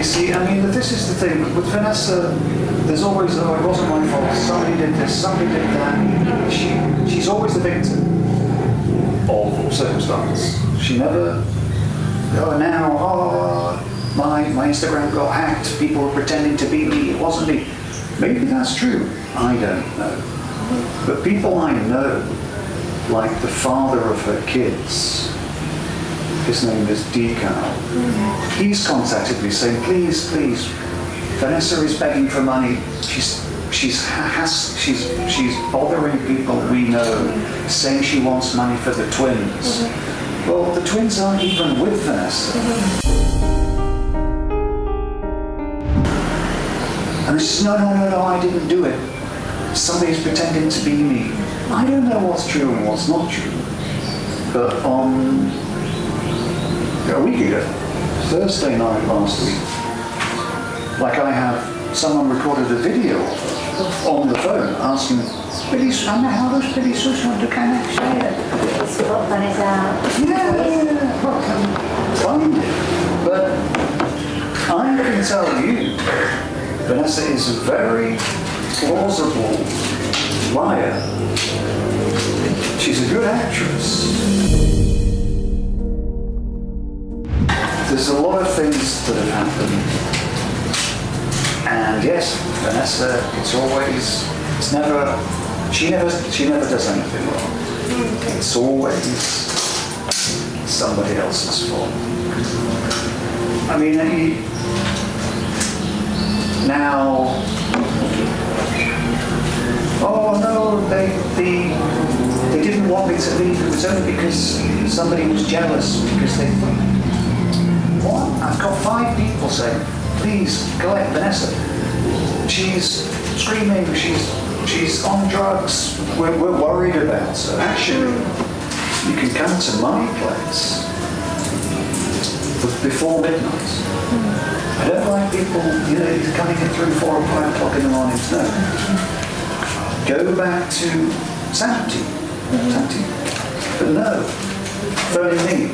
you see, I mean, this is the thing. With Vanessa, there's always, oh, it wasn't my fault. Somebody did this, somebody did that. She's always the victim of circumstance. She never, my Instagram got hacked. People were pretending to be me. It wasn't me. Maybe that's true. I don't know. But people I know, like the father of her kids, his name is Decal. He's contacted me saying, please, Vanessa is begging for money. She's bothering people we know, saying she wants money for the twins. Well, the twins aren't even with Vanessa. And she says, no, I didn't do it. Somebody's pretending to be me. I don't know what's true and what's not true. But a week ago, Thursday night last week, like I have, someone recorded a video on the phone asking, how does Billy Sus want to connect? Yeah, well, find it. But I can tell you, Vanessa is a very plausible liar. She's a good actress. There's a lot of things that have happened. And yes, Vanessa, she never does anything wrong. It's always somebody else's fault. I mean, now, oh no, they didn't want me to leave. It was only because somebody was jealous, because they thought, what? I've got 5 people saying, please collect Vanessa. She's screaming, she's on drugs, we're worried about her. Actually, you can come to my place before midnight. I don't like people, coming in through 4 or 5 o'clock in the morning. No. Go back to Sancti. But no, phoning me.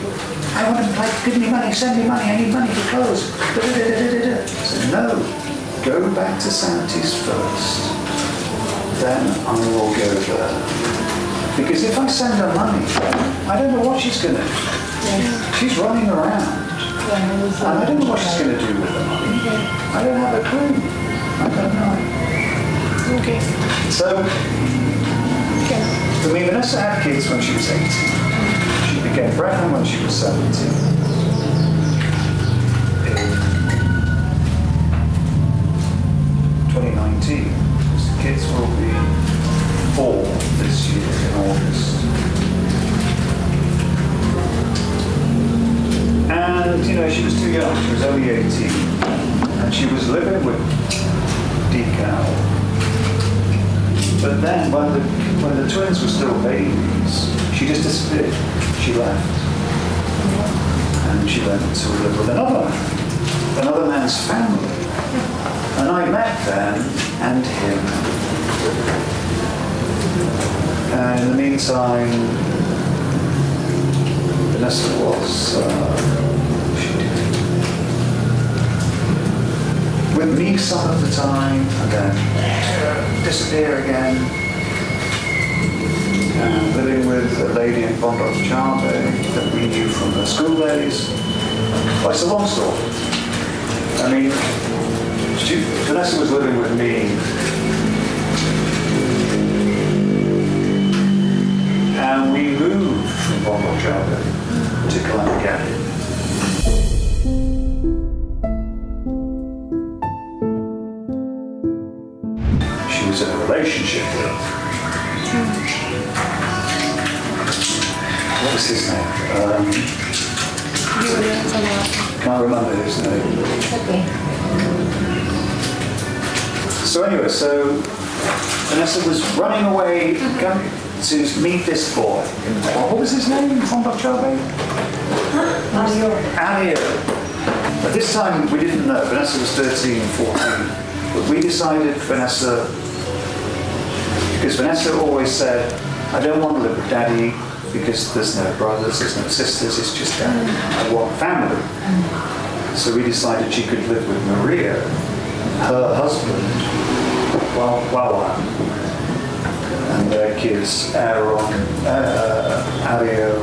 I want to give me money, send me money, I need money for clothes. So no, go back to Sancti's first. Then I will go there. Because if I send her money, I don't know what she's going to do. She's running around. And I don't know what she's going to do with the money. I don't have a clue. I don't know. Okay. So, I mean, Vanessa had kids when she was 18. She became pregnant when she was 17. In 2019, the kids will be 4 this year in August. And, she was too young. She was only 18. And she was living with Decal. But then, when the twins were still babies, she just disappeared. She left. And she went to live with another man's family. And I met them and him. And in the meantime, Vanessa was with me some of the time, and then disappear again. And living with a lady in Pondok-Cabe that we knew from her school days. Well, it's a long story. I mean, Vanessa was living with me, and we moved from Pondok-Cabe to Kalangatta. She was in a relationship with. What was his name? Can't remember his name. Okay. So anyway, Vanessa was running away to meet this boy. What was his name? Pondok-Cabe? Alio. At this time, we didn't know. Vanessa was 13, 14. But we decided Vanessa, because Vanessa always said, I don't want to live with Daddy because there's no brothers, there's no sisters, it's just Daddy. I want family. So we decided she could live with Maria, her husband, Wawa, and their kids, Aaron, Ario,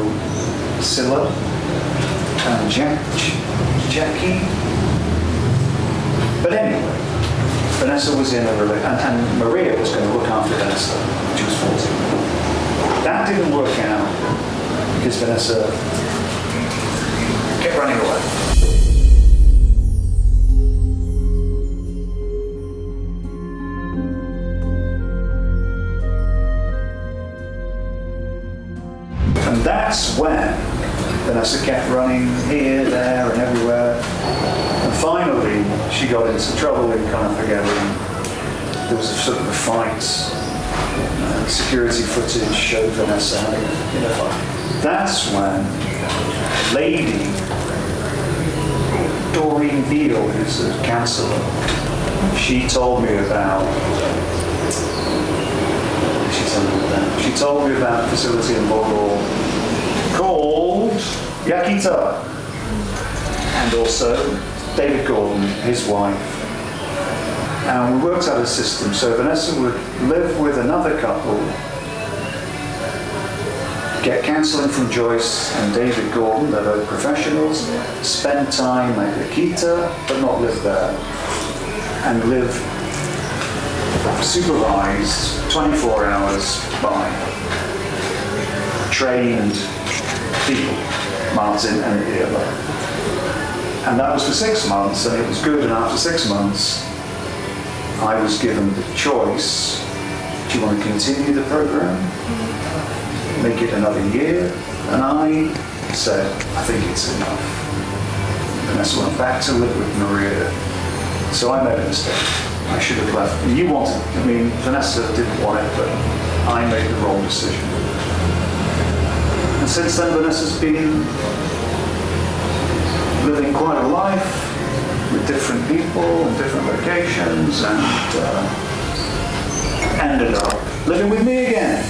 Scylla, and Jackie. But anyway, Vanessa was in a relationship, and Maria was going to look after Vanessa. She was 14. That didn't work out because Vanessa kept running away. And that's when Vanessa kept running here, there, and everywhere. And finally, she got into trouble in Canafagari. There was a sort of a fight. Security footage showed Vanessa having a fight. That's when Lady Doreen Beale, who's a counsellor, she told me about. She told me about a facility in Bogor called Yakita, and also David Gordon, his wife. And we worked out a system so Vanessa would live with another couple, get counselling from Joyce and David Gordon, they're both professionals, spend time at Yakita, but not live there, and live supervised 24 hours by trained people, Martin and Eva. And that was for 6 months, and it was good, and after 6 months, I was given the choice, do you want to continue the program, make it another year? And I said, I think it's enough. Vanessa went back to live with Maria. So I made a mistake. I should have left. And you wanted, Vanessa didn't want it, but I made the wrong decision. And since then, Vanessa's been living quite a life with different people and different locations, and ended up living with me again.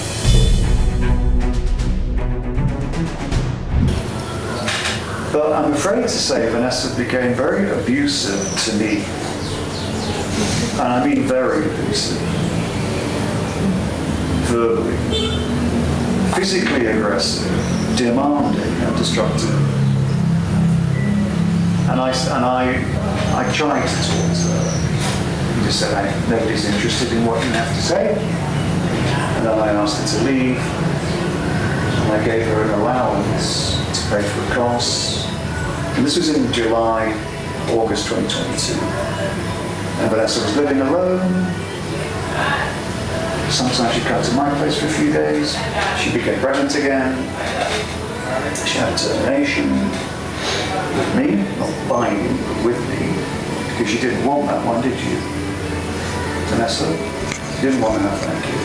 But I'm afraid to say Vanessa became very abusive to me. And I mean very abusive. Verbally. Physically aggressive, demanding and destructive. And I tried to talk to her. He just said, nobody's interested in what you have to say. And then I asked her to leave. And I gave her an allowance to pay for costs. And this was in July, August 2022. And Vanessa was living alone. Sometimes she'd come to my place for a few days. She became pregnant again. She had a termination with me, not by me, but with me. Because you didn't want that one, did you? Vanessa? You didn't want to have that kid.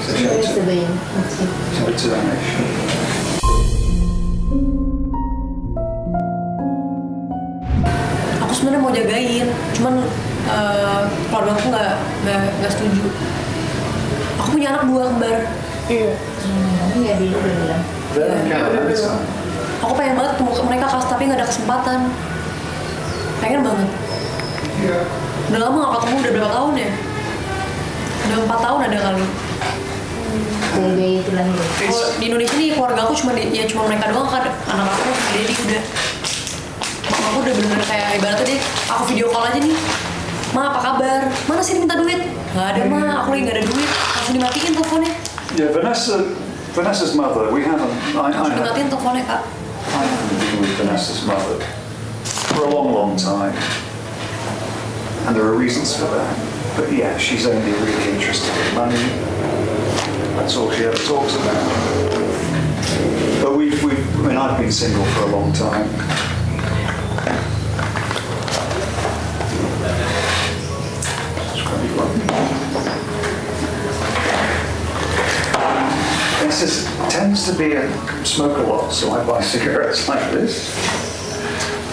So she had a termination. Aku sebenarnya mau jagain, cuman keluarga aku nggak setuju. Aku punya anak 2 kembar. Iya. Iya dulu udah bilang. Aku pengen banget ketemu mereka tapi nggak ada kesempatan. Pengen banget. Iya. Udah lama nggak ketemu, udah berapa tahun ya? Udah 4 tahun ada kali. Jadi itu lahir. Kalau di Indonesia nih keluarga aku cuma mereka doang kan, anak aku, jadi udah. Mama aku udah bener kayak ibaratnya deh, aku video call aja nih. Ma, apa kabar? Mana sih minta duit? Gak ada, Ma, aku lagi gak ada duit. Langsung dimatiin teleponnya. Yeah, Vanessa's mother, we haven't... Langsung dimatiin teleponnya, Kak. I haven't been with Vanessa's mother for a long, long time. And there are reasons for that. But yeah, she's only really interested in money. That's all she ever talks about. But I've been single for a long time. This tends to be smoke a lot, so I buy cigarettes like this.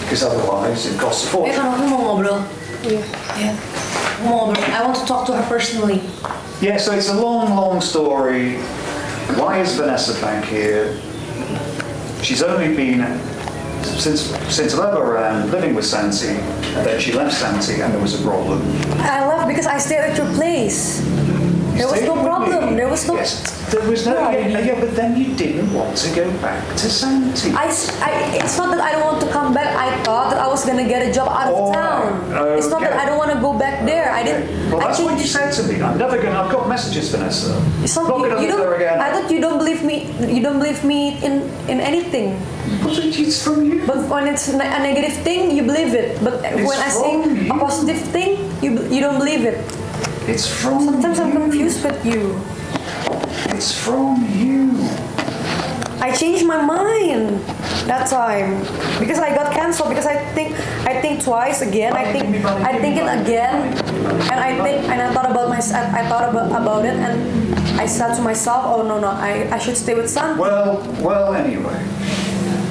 Because otherwise it costs a fortune. Kan aku mau ngobrol. Iya. Mau ngobrol. I want to talk to her personally. Yeah, so it's a long, long story. Why is Vanessa back here? She's only been since Leva ran living with Santi, and then she left Santi, and there was a problem. I left because I stayed at your place. There was no problem. There was no. Yes, there was no. Yeah, but then you didn't want to go back to Santi. It's not that I don't want to come back. I thought that I was gonna get a job out of town. Okay. It's not that I don't want to go back there. I didn't. Well, that's I what you said to me. I'm never gonna. I've got messages, Vanessa. It's not, I'm not gonna you live don't. there again. I thought you don't believe me. You don't believe me in anything. But it's from you. But when it's a negative thing, you believe it. But when I say a positive thing, you don't believe it. It's from Sometimes you. I'm confused with you. It's from you. I changed my mind that time because I got cancelled because I think twice again. I think it again, and I thought about about it, and I said to myself, oh no, I should stay with Santi. Well, anyway.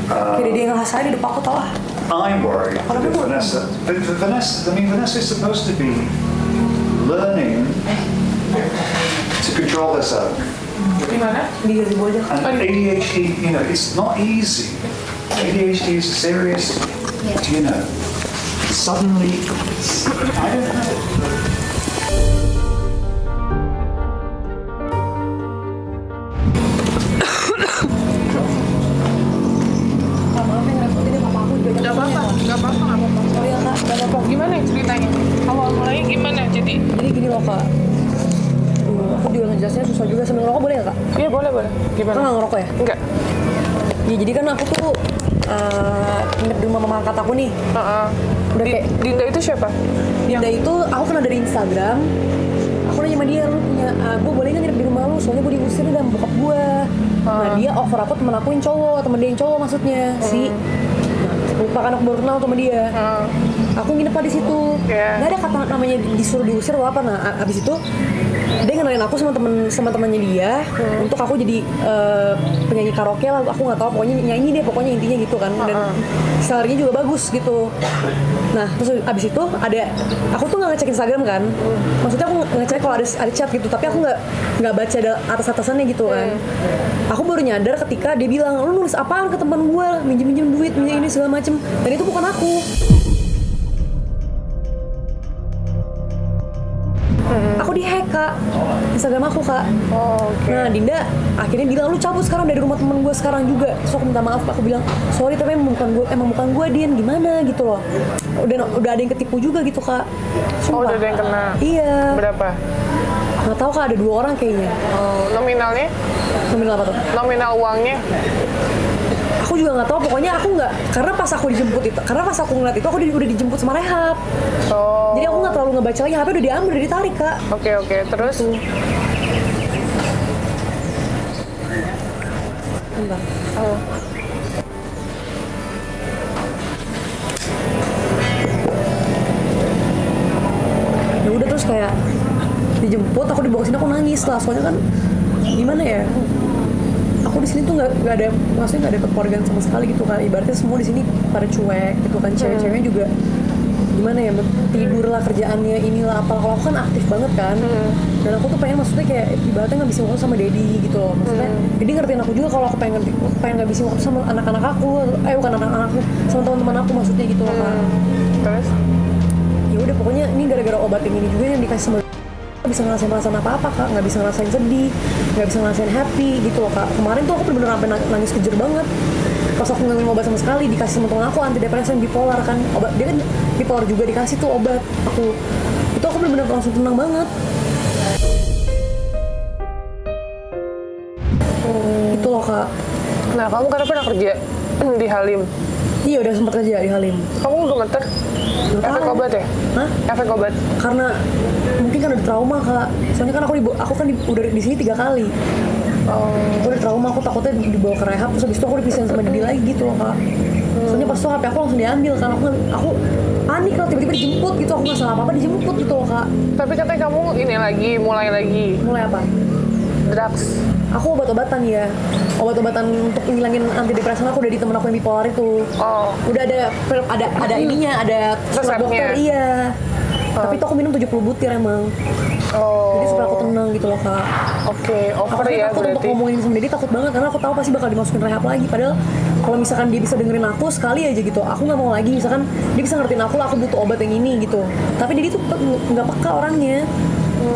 Jadi dia ngerasa di depan aku tau lah. I'm worried with Vanessa. Vanessa is supposed to be learning to control herself. Gimana? Di aja. And ADHD, it's not easy. ADHD is serious, suddenly, I don't know. Gak apa-apa. Sorry ya kak, gak apa-apa. Gimana ceritanya? Awal mulanya gimana? Jadi gini loh kak. Aku juga ngejelasinnya susah juga. Sambil ngerokok boleh gak kak? iya boleh. Gimana? Kakak gak ngerokok ya? Enggak. Ya jadi kan aku tuh nginep di rumah mama angkat aku nih. Udah kayak Dinda itu siapa? Dinda itu aku kenal dari Instagram. Aku nanya sama dia, lu punya gue boleh nggak nginep di rumah lu? Soalnya gue diusir dari bokap gue. Nah dia offer aku temen aku yang cowok, temen dia yang cowok maksudnya si. Nah, lupa kan aku baru kenal sama dia. Aku nginep di situ. Nggak ada kata namanya disuruh diusir atau apa. Nah abis itu dia kenalin aku sama temannya dia untuk aku jadi penyanyi karaoke lah. Aku nggak tahu pokoknya nyanyi deh pokoknya intinya gitu kan. Dan salary-nya juga bagus gitu. Nah terus abis itu aku tuh nggak ngecek Instagram kan. Maksudnya aku ngecek kalau ada chat gitu, tapi aku nggak baca atas-atasannya gitu kan. Aku baru nyadar ketika dia bilang, lu nulis apaan ke teman gue, minjem duit, minjem ini segala macem, dan itu bukan aku. Aku di-hack kak, Instagram aku kak. Nah Dinda akhirnya bilang, lu cabut sekarang dari rumah temen gue sekarang juga. Terus aku minta maaf, aku bilang sorry tapi emang bukan gue Din, gimana gitu loh. Udah ada yang ketipu juga gitu kak. Sumpah. Udah ada yang kena? Iya. Berapa? Nggak tahu kak, ada 2 orang kayaknya. Nominalnya? Nominal apa tuh? Nominal uangnya? Aku juga nggak tahu, pokoknya aku nggak, karena pas aku ngeliat itu aku udah dijemput sama rehab. Jadi aku nggak terlalu ngebaca lagi, HP udah diambil, udah ditarik kak. Oke, terus? Bentar. Ya udah terus kayak dijemput, aku dibawa sini, aku nangis lah, soalnya kan gimana ya? Aku di sini tuh nggak ada, maksudnya nggak ada kekeluargaan sama sekali gitu kan. Ibaratnya semua di sini pada cuek gitu kan, cewek-ceweknya juga gimana ya, tidur lah, kerjaannya inilah apa. Kalau aku kan aktif banget kan, dan aku tuh pengen maksudnya kayak ibaratnya ngabisin waktu sama daddy gitu loh. Maksudnya jadi ngertiin aku juga kalau aku pengen ngabisin waktu sama anak-anak aku, bukan anak-anak aku, sama teman-teman aku maksudnya gitu loh kan. Terus? Ya udah pokoknya ini gara-gara obat yang ini juga yang dikasih sama nggak bisa ngerasain perasaan apa-apa kak, nggak bisa ngerasain sedih, nggak bisa ngerasain happy gitu loh kak. Kemarin tuh aku bener-bener sampai nangis kejer banget pas aku nggak minum obat sama sekali. Dikasih sama temen aku antidepresan bipolar kan, obat dia kan bipolar juga, dikasih tuh obat aku bener-bener langsung tenang banget. Itu loh kak. Nah kamu kan pernah kerja di Halim? Iya udah sempat kerja di Halim. Kamu gemeter? Efek obat ya? Hah? Efek obat? Karena mungkin kan udah trauma kak. Soalnya kan aku kan udah di sini 3 kali. Aku udah trauma, aku takutnya dibawa ke rehab, terus habis itu aku dipisahin sama Didi lagi gitu loh kak. Soalnya pas itu HP aku langsung diambil kan, aku panik lah, tiba-tiba dijemput gitu, aku nggak salah apa-apa dijemput gitu loh kak. Tapi katanya kamu ini lagi, mulai lagi. Mulai apa? Drugs. Aku obat-obatan ya, obat-obatan untuk ngilangin antidepresan aku dari temen aku yang bipolar itu. Udah ada ininya, ada surat dokter, iya. Tapi itu aku minum 70 butir emang. Jadi supaya aku tenang gitu loh kak. Oke, over ya aku berarti. Untuk ngomongin sama Dedi takut banget karena aku tahu pasti bakal dimasukin rehab lagi. Padahal kalau misalkan dia bisa dengerin aku sekali aja gitu, aku nggak mau lagi. Misalkan dia bisa ngertiin aku lah, aku butuh obat yang ini gitu, tapi dia tuh nggak peka orangnya.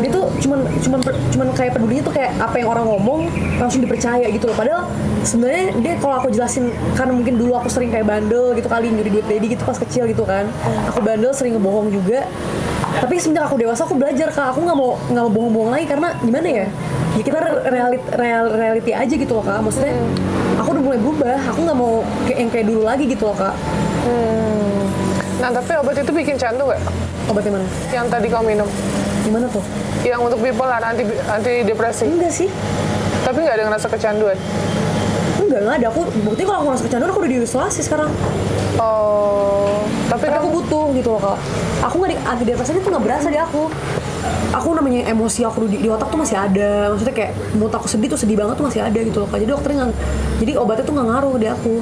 Dia tuh cuman kayak pedulinya tuh kayak apa yang orang ngomong langsung dipercaya gitu loh. Padahal sebenarnya dia kalau aku jelasin, karena mungkin dulu aku sering kayak bandel gitu kali, nyuri duit daddy gitu pas kecil gitu kan. Aku bandel, sering ngebohong juga. Tapi semenjak aku dewasa aku belajar Kak, aku nggak mau bohong-bohong lagi karena gimana ya? Ya kita reality aja gitu loh Kak. Maksudnya aku udah mulai berubah, aku nggak mau yang kayak dulu lagi gitu loh Kak. Nah tapi obat itu bikin candu nggak? Obat yang mana? Yang tadi kamu minum? Gimana tuh? Yang untuk bipolar, anti depresi? Enggak sih. Tapi nggak ada ngerasa kecanduan? Enggak ada. Aku bukti kalau aku ngerasa kecanduan aku udah diisolasi sekarang. Oh, tapi aku butuh gitu loh Kak. Aku nggak anti depresi itu nggak berasa di aku. Aku namanya emosi aku di otak tuh masih ada. Maksudnya kayak mood aku sedih tuh sedih banget tuh masih ada gitu loh Kak. Jadi dokternya nggak, jadi obatnya tuh nggak ngaruh di aku.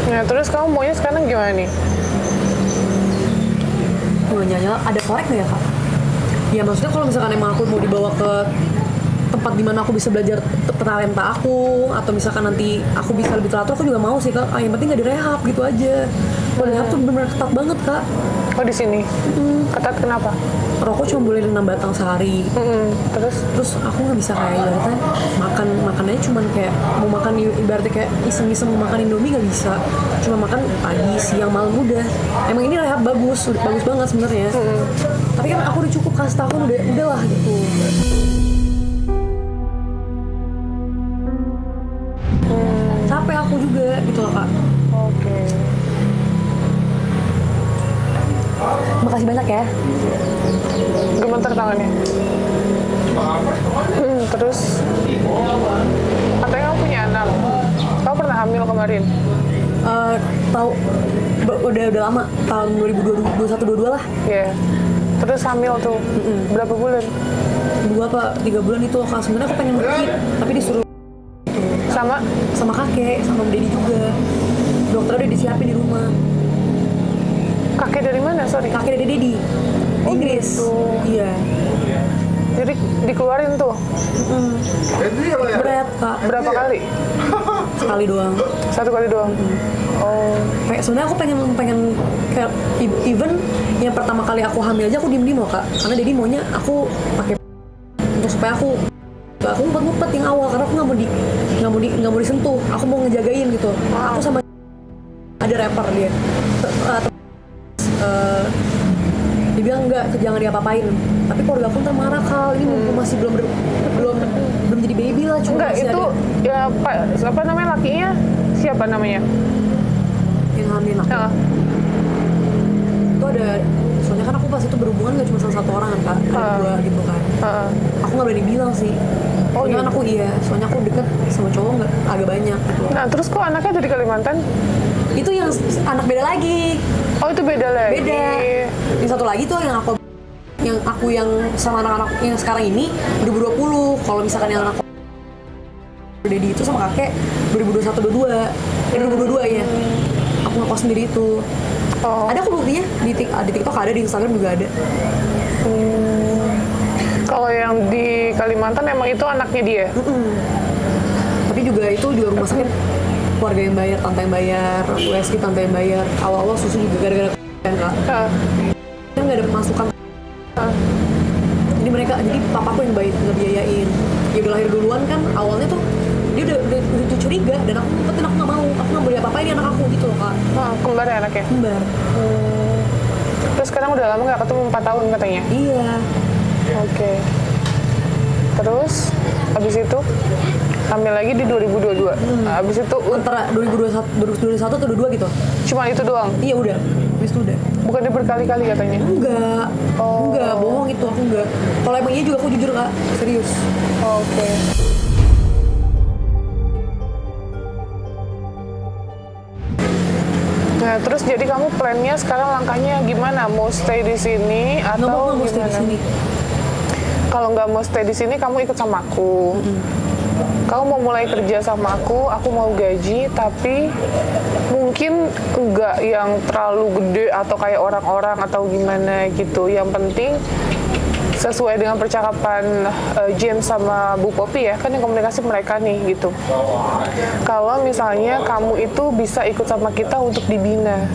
Nah terus kamu maunya sekarang gimana nih? Nanya ada korek nggak ya Kak? Ya maksudnya kalau misalkan emang aku mau dibawa ke tempat dimana aku bisa belajar talenta aku, atau misalkan nanti aku bisa lebih teratur, aku juga mau sih Kak. Yang penting nggak direhab gitu aja. Kalau direhab tuh benar-benar ketat banget Kak. Oh di sini? Ketat kenapa? Rokok cuma boleh 6 batang sehari. Terus aku nggak bisa kayak ibaratnya makannya cuma kayak mau makan ibaratnya kayak iseng-iseng mau makan Indomie nggak bisa. Cuma makan pagi, siang, malam udah. Emang ini rehab bagus banget sebenarnya. Tapi kan aku udah cukup kasih tahun udahlah gitu. Capek aku juga gitu loh Kak. Oke. Makasih banyak ya. Gemeter tangannya. Terus katanya kamu punya anak. Kamu pernah hamil kemarin? Tahu udah lama, tahun 2021-22 lah. Iya. Terus hamil tuh. Berapa bulan? 2 apa 3 bulan itu loh Kak. Sebenarnya aku pengen ngerti, tapi disuruh sama kakek, sama Dedi juga. Dokter udah disiapin di rumah. Kakek dari mana? Sorry. Kakek dari Dedi. Inggris. Gitu. Iya. Jadi dikeluarin tuh. Berat Kak. Berapa kali? Sekali doang. 1 kali doang. Oh. Kayak sebenarnya aku pengen kayak even yang pertama kali aku hamil aja aku diem loh Kak. Karena Dedi maunya aku pakai untuk supaya aku ngumpet yang awal, karena aku nggak mau disentuh. Aku mau ngejagain gitu. Aku sama ada rapper dia. Dia bilang enggak, jangan diapa-apain. Tapi keluarga aku ntar marah Kak. Ini masih belum jadi baby lah. Cuma enggak itu ada. Ya Pak, apa namanya lakinya? Siapa namanya? Yang hamil aku. Itu ada. Soalnya kan aku pas itu berhubungan gak cuma sama 1 orang kan Kak. Ada 2 gitu kan. Aku nggak berani bilang sih. Soalnya kan aku soalnya aku deket sama cowok agak banyak gitu. Nah terus kok anaknya dari Kalimantan? Itu yang anak beda lagi. Oh itu beda lagi. Beda. Yang satu lagi tuh yang aku yang sama anak-anak yang sekarang ini 2020. Kalau misalkan yang anak Dedi itu sama kakek 2021-22. 2022 ya. Aku ngekos sendiri itu. Ada aku buktinya di TikTok ada, di Instagram juga ada. Kalau yang di Kalimantan emang itu anaknya dia? Tapi juga rumah sakit keluarga yang bayar, tante yang bayar, USG tante yang bayar. Awal-awal susu juga gara-gara kan Kak. Kan nggak ada pemasukan. Jadi papaku yang ngebiayain. Dia udah lahir duluan kan, awalnya tuh dia udah curiga dan aku nggak mau, aku nggak boleh apa-apain anak aku gitu loh Kak. Kembar ya anaknya? Kembar. Terus sekarang udah lama nggak ketemu 4 tahun katanya? Iya. Oke. Terus habis itu hamil lagi di 2022. Habis itu Antara 2021 atau 2022 gitu. Cuma itu doang? Iya udah. Habis itu udah. Bukannya berkali-kali katanya? Enggak. Enggak, bohong itu aku enggak. Kalau emang iya juga aku jujur Kak, serius. Oke. Nah, terus jadi kamu plannya sekarang langkahnya gimana? Mau stay di sini atau nggak mau stay di sini. Kalau nggak mau stay di sini, kamu ikut sama aku. Kamu mau mulai kerja sama aku mau gaji, tapi mungkin nggak yang terlalu gede atau kayak orang-orang atau gimana gitu. Yang penting sesuai dengan percakapan James sama Bu Poppy ya, kan yang komunikasi mereka nih gitu. Kalau misalnya kamu itu bisa ikut sama kita untuk dibina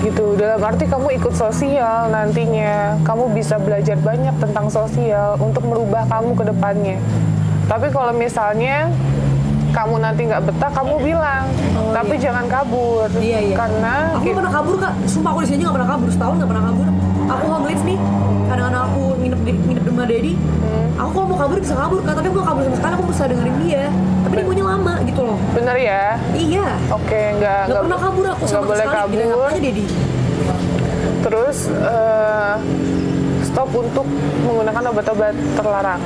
gitu, dalam arti kamu ikut sosial nantinya, kamu bisa belajar banyak tentang sosial untuk merubah kamu ke depannya. Tapi kalau misalnya kamu nanti nggak betah, kamu bilang, tapi jangan kabur. Iya. Karena aku nggak pernah kabur kak, sumpah aku di sini aja nggak pernah kabur, setahun nggak pernah kabur. Aku home live nih, kadang-kadang aku nginep di rumah Daddy. Aku kalau mau kabur bisa kabur kak, tapi aku nggak kabur sama sekali, aku berusaha dengerin dia. Tapi dia maunya lama gitu loh. bener ya? Iya. Oke, nggak pernah kabur aku sama boleh sekali. kabur. Aja Daddy. Terus stop untuk menggunakan obat-obat terlarang.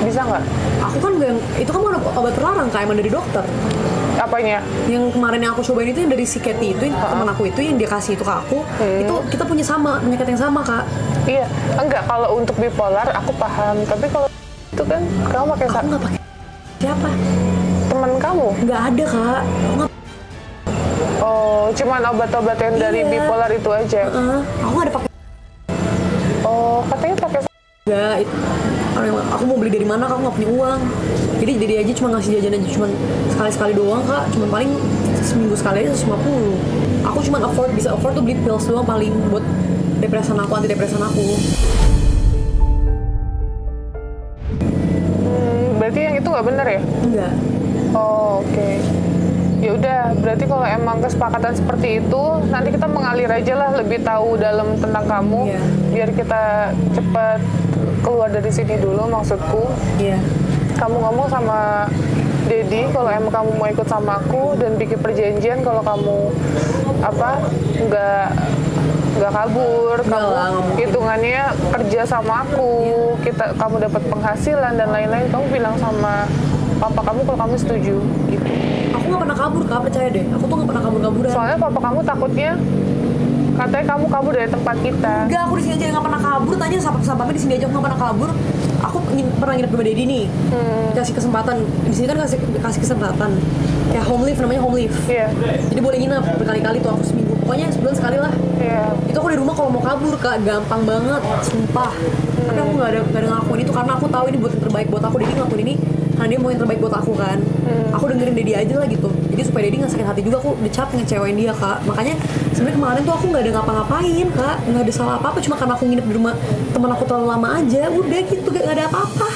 Bisa nggak? Aku kan nggak, itu kan obat terlarang kak, emang dari dokter. Apanya? Yang kemarin yang aku cobain itu yang dari si Katy itu, teman aku itu yang dia kasih itu ke aku, itu kita punya sama penyakit yang sama kak. Iya, enggak, kalau untuk bipolar aku paham, tapi kalau itu kan kamu pakai Aku nggak pakai. Siapa? teman kamu. Nggak ada kak. Aku nggak. Oh, cuman obat-obat yang dari Iya. bipolar itu aja. Aku nggak ada pakai. Oh, katanya pakai. Nggak. Aku mau beli dari mana? Aku nggak punya uang. Jadi aja cuma ngasih jajan aja, cuma sekali doang kak. Cuma paling seminggu sekali aja 150. Aku cuma bisa afford tuh beli pills doang paling buat depresan aku, anti depresan aku. Berarti yang itu nggak benar ya? Enggak. Oh, oke. Ya udah, berarti kalau emang kesepakatan seperti itu, nanti kita mengalir aja lah, lebih tahu dalam tentang kamu, Iya. biar kita cepat keluar dari sini dulu, maksudku. Iya. Kamu ngomong sama Daddy kalau emang kamu mau ikut sama aku dan bikin perjanjian kalau kamu nggak kabur, kamu lah, nggak mungkin. hitungannya kerja sama aku, kamu dapat penghasilan dan lain-lain, kamu bilang sama papa kamu kalau kamu setuju gitu. Aku nggak pernah kabur kak, percaya deh. Aku tuh nggak pernah kabur-kaburan. Soalnya papa kamu takutnya katanya kamu kabur dari tempat kita. Enggak, aku di sini aja nggak pernah kabur. Tanya sahabat-sahabatnya di sini aja aku nggak pernah kabur. Aku pernah nginep di rumah Daddy nih. Kasih kesempatan. Di sini kan kasih kesempatan. Kayak home live, namanya home live. Iya. Jadi boleh nginep berkali-kali tuh aku seminggu. Pokoknya sebulan sekali lah. Iya. Itu aku di rumah kalau mau kabur kak gampang banget, sumpah. Tapi aku nggak ada ngelakuin itu karena aku tahu ini buat yang terbaik buat aku. Daddy ngelakuin ini karena dia mau yang terbaik buat aku kan. Aku dengerin Daddy aja lah gitu. Jadi supaya Daddy nggak sakit hati juga, aku udah capek ngecewain dia kak. Makanya sebenarnya kemarin tuh aku nggak ada ngapa-ngapain kak, nggak ada salah apa-apa. Cuma karena aku nginep di rumah teman aku terlalu lama aja. Udah gitu, gak ada apa-apa.